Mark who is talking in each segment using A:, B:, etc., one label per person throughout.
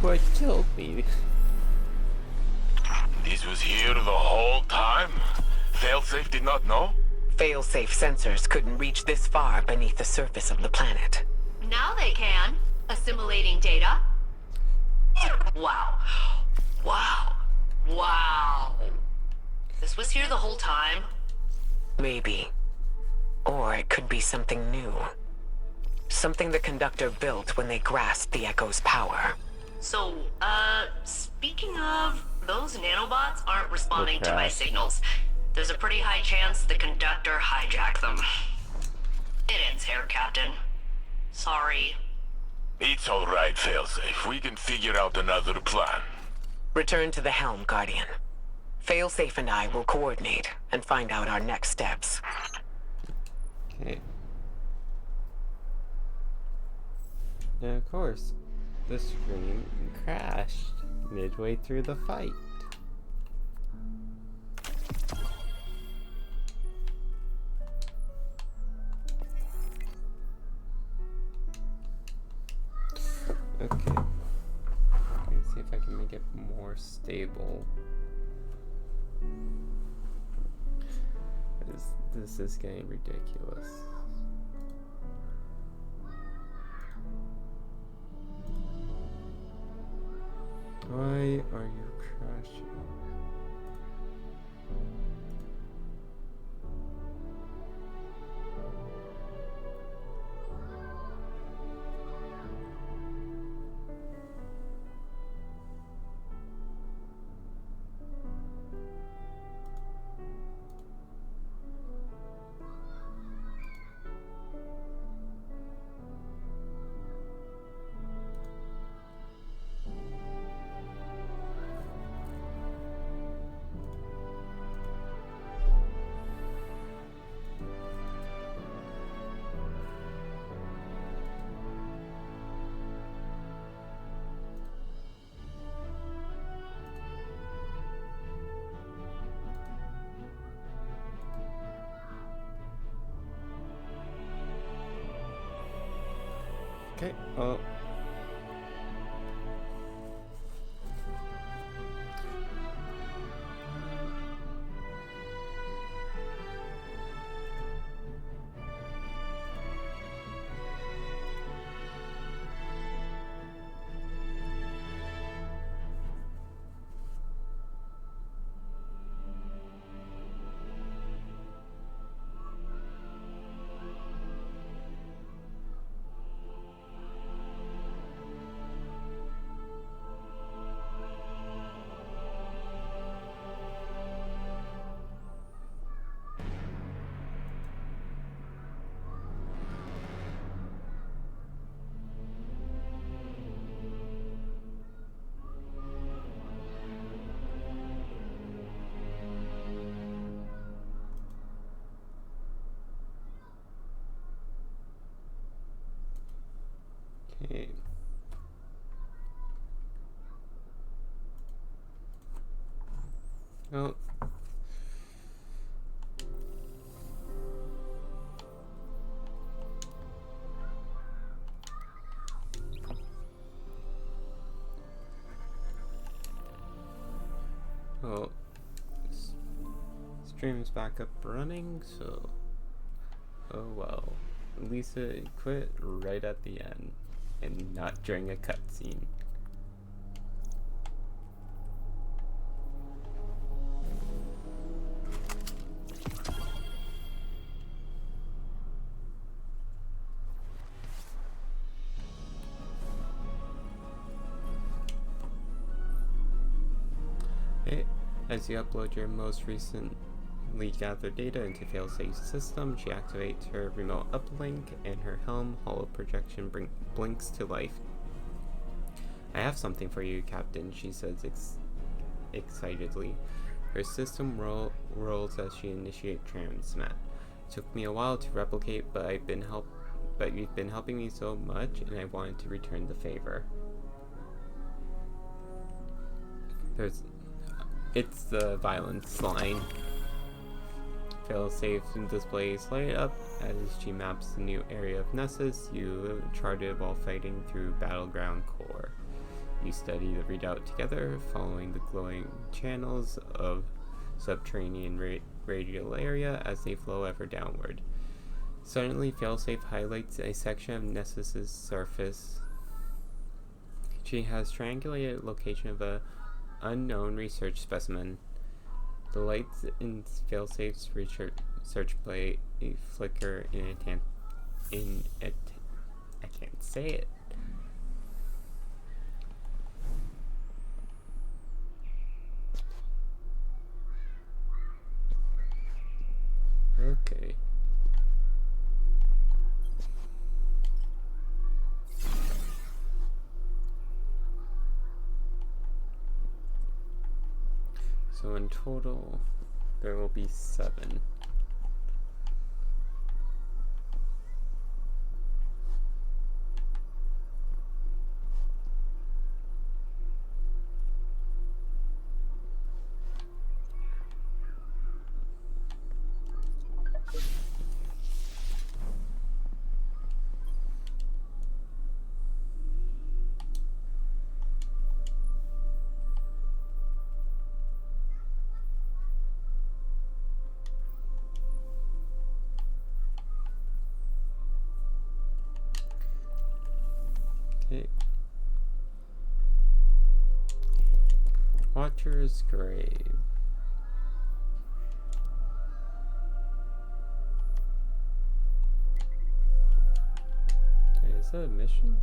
A: what killed me.
B: This was here the whole time? Failsafe did not know?
C: Failsafe sensors couldn't reach this far beneath the surface of the planet.
D: Now they can. Assimilating data. Wow. Wow. Wow. This was here the whole time?
C: Maybe. Or it could be something new. Something the conductor built when they grasped the Echo's power.
D: So, speaking of, those nanobots aren't responding to my signals. There's a pretty high chance the conductor hijacked them. It ends here, Captain. Sorry.
B: It's alright, Failsafe. We can figure out another plan.
C: Return to the helm, Guardian. Failsafe and I will coordinate and find out our next steps.
A: Okay. And of course, the screen crashed midway through the fight. Okay. Let's see if I can make it more stable. This is getting ridiculous. Why are you crashing? Okay, oh. Okay. Oh. Oh. Stream's back up running, so oh well. Lisa quit right at the end and not during a cutscene. Okay, as you upload your most recently gathered data into Failsafe's system, she activates her remote uplink, and her helm hollow projection blinks to life. I have something for you, Captain, she says excitedly. Her system whirls as she initiates transmat. It took me a while to replicate, but you've been helping me so much, and I wanted to return the favor. It's the violence line. Failsafe displays light up as she maps the new area of Nessus you charted while fighting through Battleground Core. You study the readout together, following the glowing channels of subterranean radial area as they flow ever downward. Suddenly, Failsafe highlights a section of Nessis's surface. She has triangulated the location of a unknown research specimen. The lights in Failsafe's search plate flicker I can't say it. Okay. So in total, there will be 7. Okay. Watcher's Grave. Wait, is that a mission?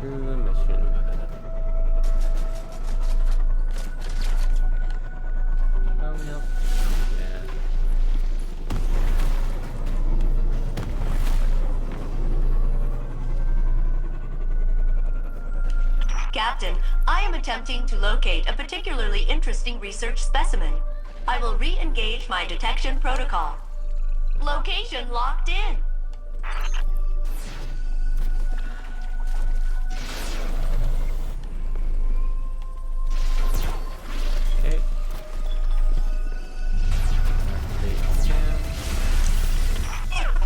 A: To the mission. Oh no. Yeah.
D: Captain, I am attempting to locate a particularly interesting research specimen. I will re-engage my detection protocol. Location locked in.
A: Okay.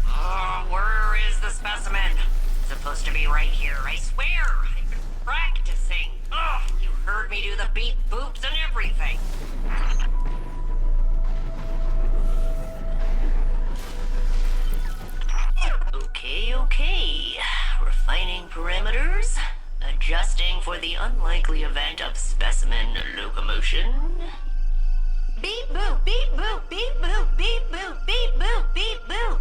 D: Oh, where is the specimen? It's supposed to be right here, I swear. I've been practicing. Oh, you heard me do the beep boops and everything. Okay. Refining parameters. Adjusting for the unlikely event of specimen locomotion. Beep boop, beep boop, beep boop, beep boop, beep boop, beep boop.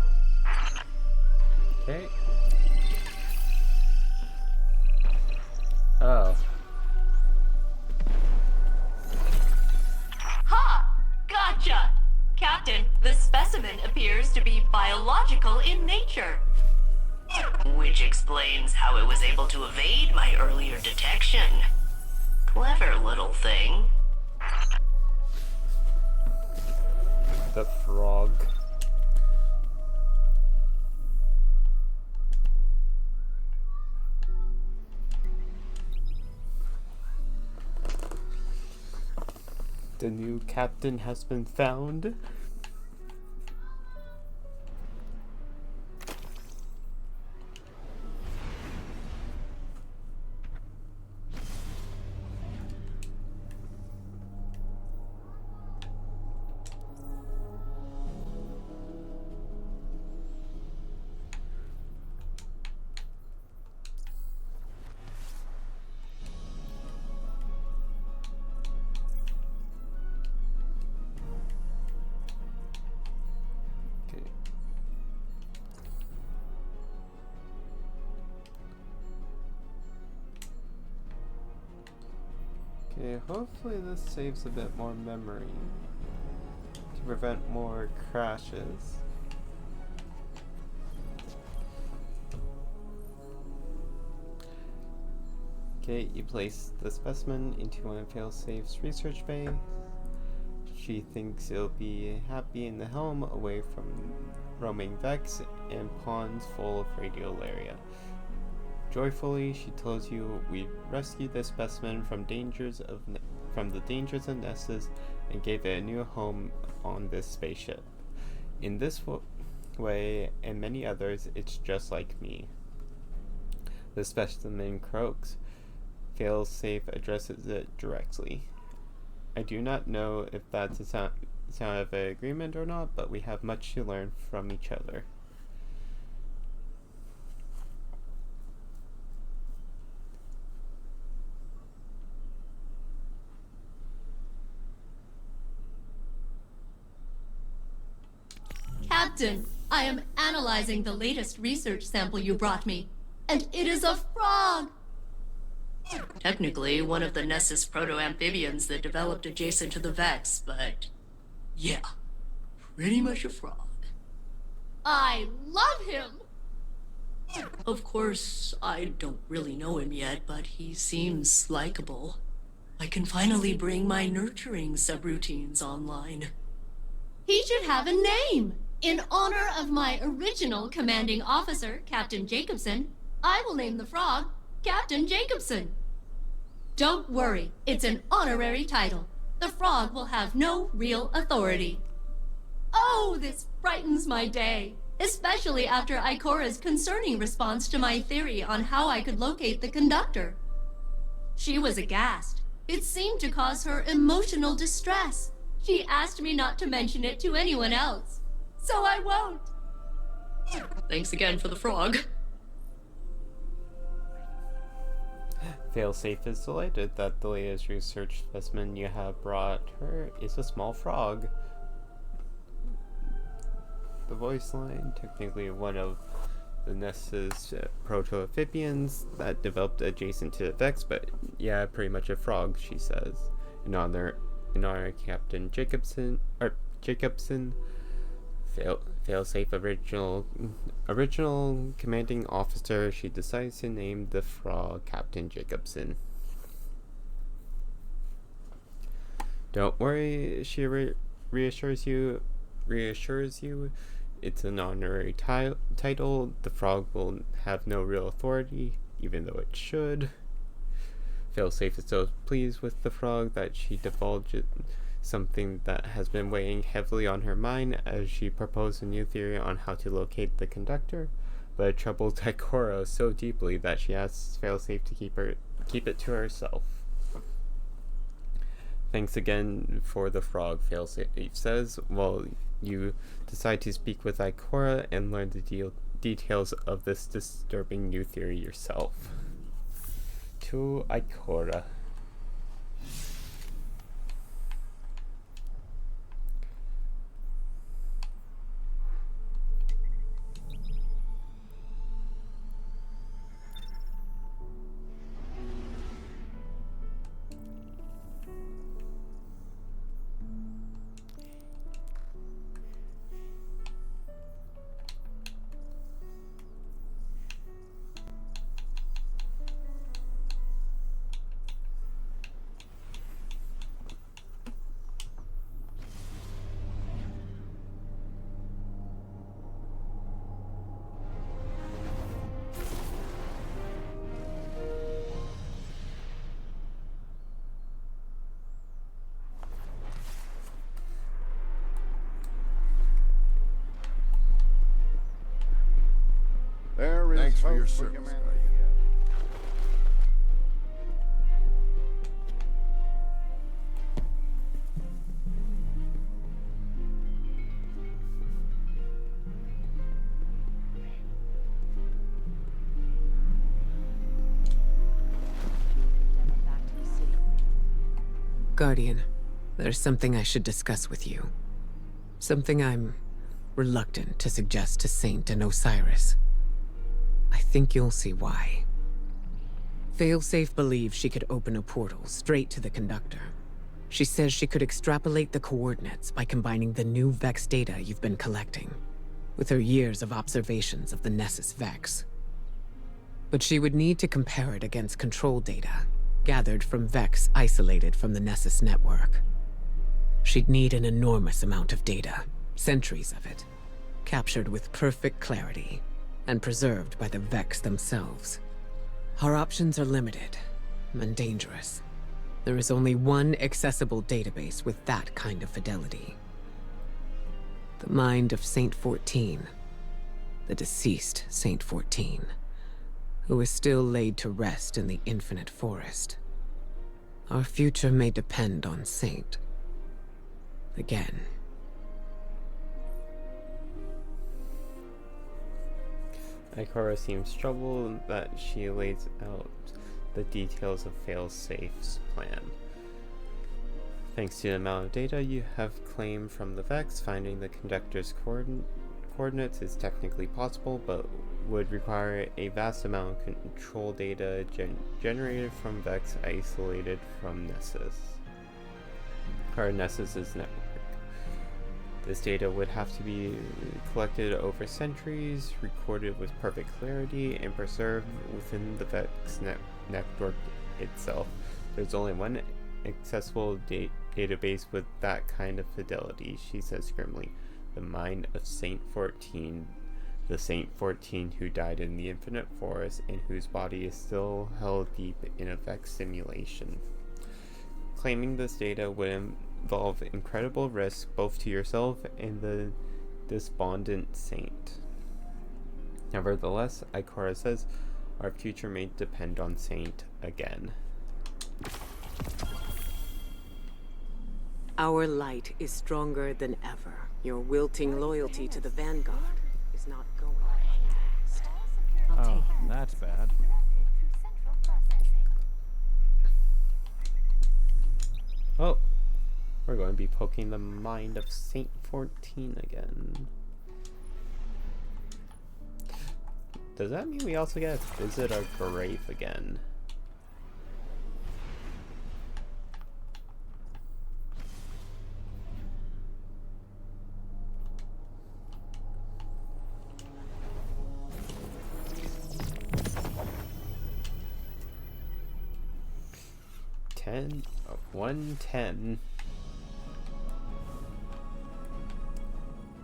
A: Okay. Oh.
D: Ha! Gotcha! Captain, the specimen appears to be biological in nature. Which explains how it was able to evade my earlier detection. Clever little thing.
A: The frog. The new captain has been found. Okay, hopefully this saves a bit more memory to prevent more crashes. Okay, you place the specimen into one of Failsafe's research bay. She thinks it'll be happy in the helm, away from roaming Vex and ponds full of radiolaria. Joyfully, she tells you we rescued this specimen from the dangers of Nessus and gave it a new home on this spaceship. In this way, and many others, it's just like me. The specimen croaks. Failsafe addresses it directly. I do not know if that's a sound of an agreement or not, but we have much to learn from each other.
E: Captain, I am analyzing the latest research sample you brought me, and it is a frog!
D: Technically, one of the Nessus proto-amphibians that developed adjacent to the Vex, but yeah, pretty much a frog.
E: I love him!
D: Of course, I don't really know him yet, but he seems likable. I can finally bring my nurturing subroutines online.
E: He should have a name! In honor of my original commanding officer, Captain Jacobson, I will name the frog Captain Jacobson. Don't worry, it's an honorary title. The frog will have no real authority. Oh, this brightens my day, especially after Ikora's concerning response to my theory on how I could locate the conductor. She was aghast. It seemed to cause her emotional distress. She asked me not to mention it to anyone else, so I won't.
D: Thanks again for the frog.
A: Failsafe is delighted that the latest research specimen you have brought her is a small frog. The voice line, technically one of the Nessus proto-amphibians that developed adjacent to the Vex, but yeah, pretty much a frog, she says. In honor of Captain Jacobson, Failsafe original commanding officer, she decides to name the frog Captain Jacobson. Don't worry, she reassures you, it's an honorary title. The frog will have no real authority, even though it should. Failsafe is so pleased with the frog that she divulges something that has been weighing heavily on her mind as she proposed a new theory on how to locate the conductor, but it troubled Ikora so deeply that she asks Failsafe to keep it to herself. Thanks again for the frog, Failsafe says, while you decide to speak with Ikora and learn the details of this disturbing new theory yourself. To Ikora.
F: Thanks for your service, buddy.
C: Guardian, there's something I should discuss with you. Something I'm reluctant to suggest to Saint and Osiris. I think you'll see why. Failsafe believes she could open a portal straight to the conductor. She says she could extrapolate the coordinates by combining the new Vex data you've been collecting with her years of observations of the Nessus Vex. But she would need to compare it against control data gathered from Vex isolated from the Nessus network. She'd need an enormous amount of data, centuries of it, captured with perfect clarity and preserved by the Vex themselves. Our options are limited and dangerous. There is only one accessible database with that kind of fidelity. The mind of Saint 14, the deceased Saint 14, who is still laid to rest in the infinite forest. Our future may depend on Saint. Again.
A: Ikora seems troubled that she lays out the details of Failsafe's plan. Thanks to the amount of data you have claimed from the Vex, finding the conductor's coordinates is technically possible, but would require a vast amount of control data generated from Vex isolated from Nessus. Or Nessus's network. This data would have to be collected over centuries, recorded with perfect clarity, and preserved within the Vex network itself. There's only one accessible database with that kind of fidelity, she says grimly. The mind of Saint 14, the Saint 14 who died in the infinite forest and whose body is still held deep in a Vex simulation. Claiming this data would involve incredible risk both to yourself and the despondent saint. Nevertheless, Ikora says, our future may depend on Saint again.
C: Our light is stronger than ever. Your wilting loyalty to the Vanguard is not going fast.
G: Oh, that's bad.
A: Oh, we're going to be poking the mind of Saint 14 again. Does that mean we also get to visit our grave again? Ten of 110.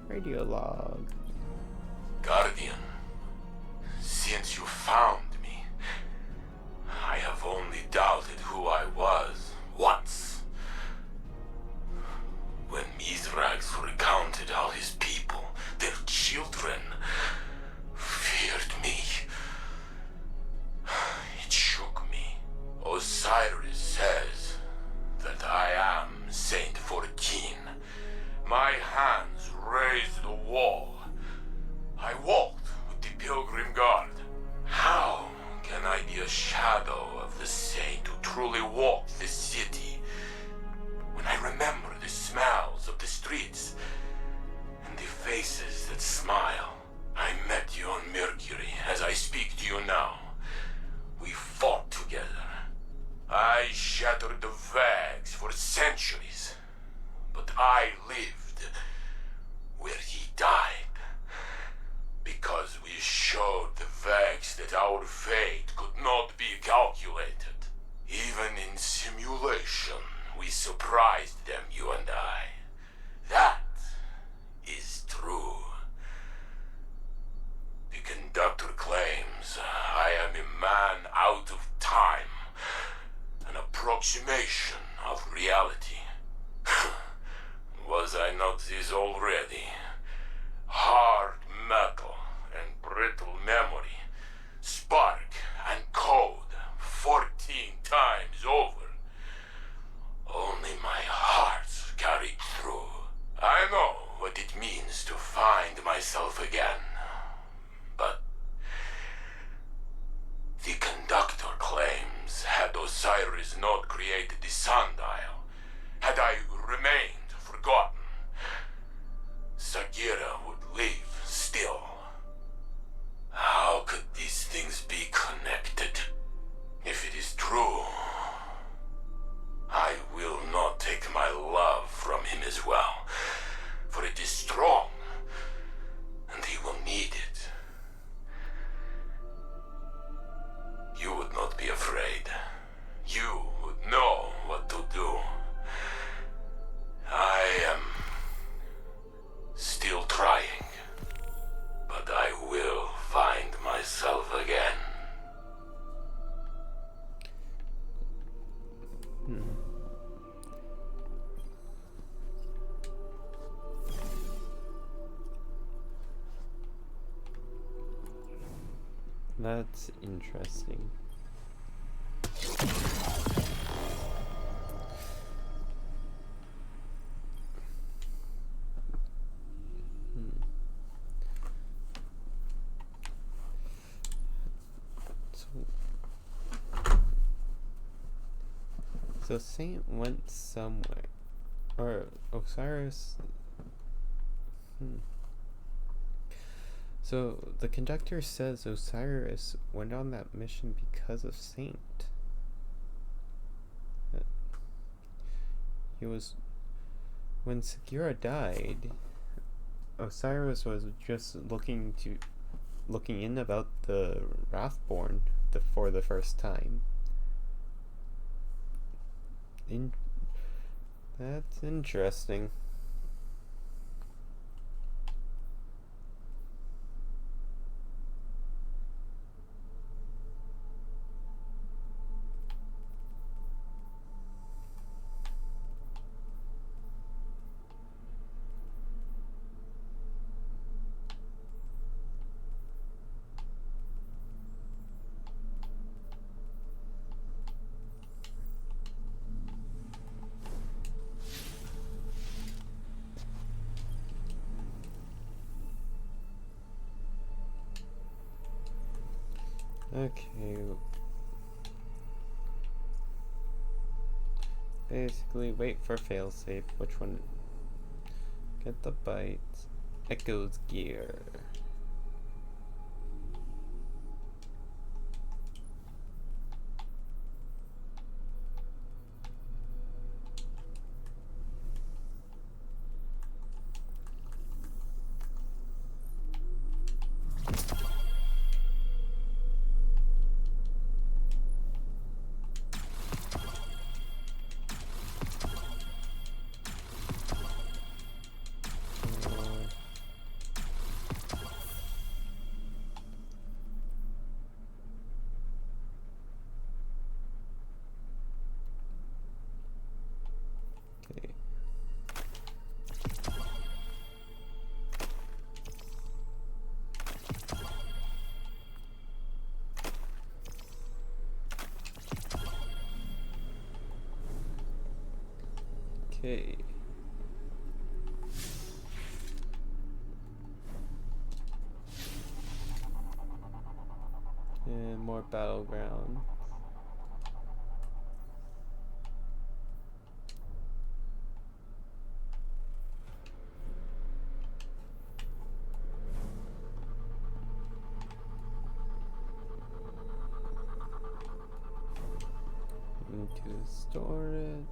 A: Radio log.
B: Guardian, since you found me, I have only doubted who I was once. When Mithrax recounted how his people, their children, feared me, it shook me. Osiris says that I am Saint 14. My hands raised the wall. I walked with the Pilgrim Guard. How can I be a shadow of the saint who truly walked the city when I remember the smells of the streets and the faces that smile? I met you on Mercury as I speak to you now. We fought together. I shattered the Vex for centuries, but I lived where he died. Because we showed the Vex that our fate could not be calculated. Even in simulation, we surprised them, you and I. That is true. The conductor claims I am a man out of time, an approximation of reality. Was I not this already? Hard metal and brittle memory, spark and code 14 times over. Only my heart carried through. I know what it means to find myself again. But the conductor claims had Osiris not created the sundial, had I remained forgotten, Sagira would live still. How could these things be connected? If
A: That's interesting. So Saint went somewhere, or Osiris. So the conductor says Osiris went on that mission because of Saint. He was, when Segura died, Osiris was just looking in about the Wrathborn for the first time. That's interesting. Okay. Basically, wait for failsafe. Which one? Get the bites. Echo's gear. Okay. Okay. And more battleground. Into storage.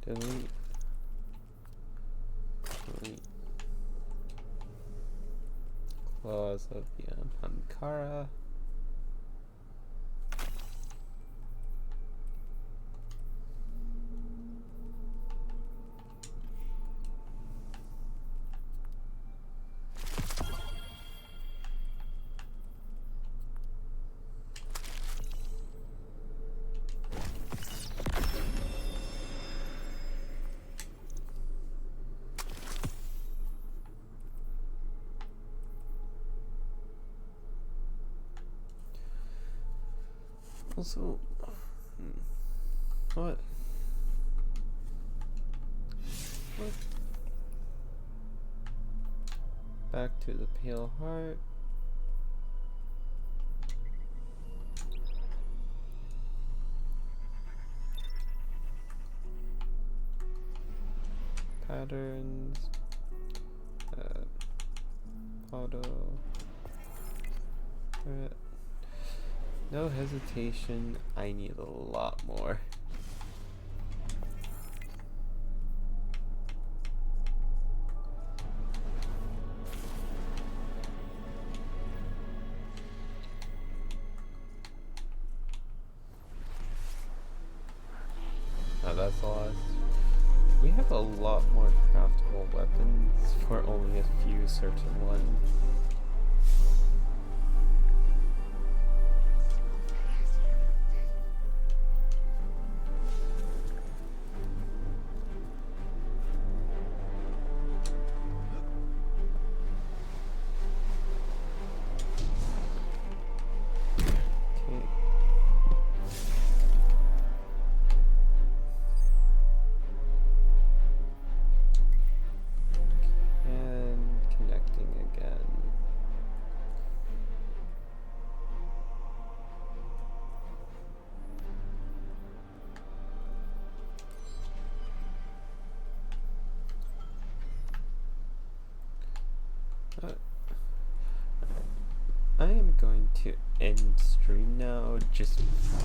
A: Delete. Delete. Claws of the Ankara. Also, what? Back to the Pale Heart. Patterns. Auto. No hesitation, I need a lot more. Oh, that's a lot. We have a lot more craftable weapons for only a few certain ones. I am going to end stream now just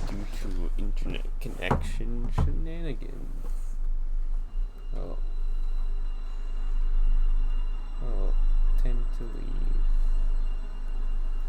A: due to internet connection shenanigans. I'll tend to leave.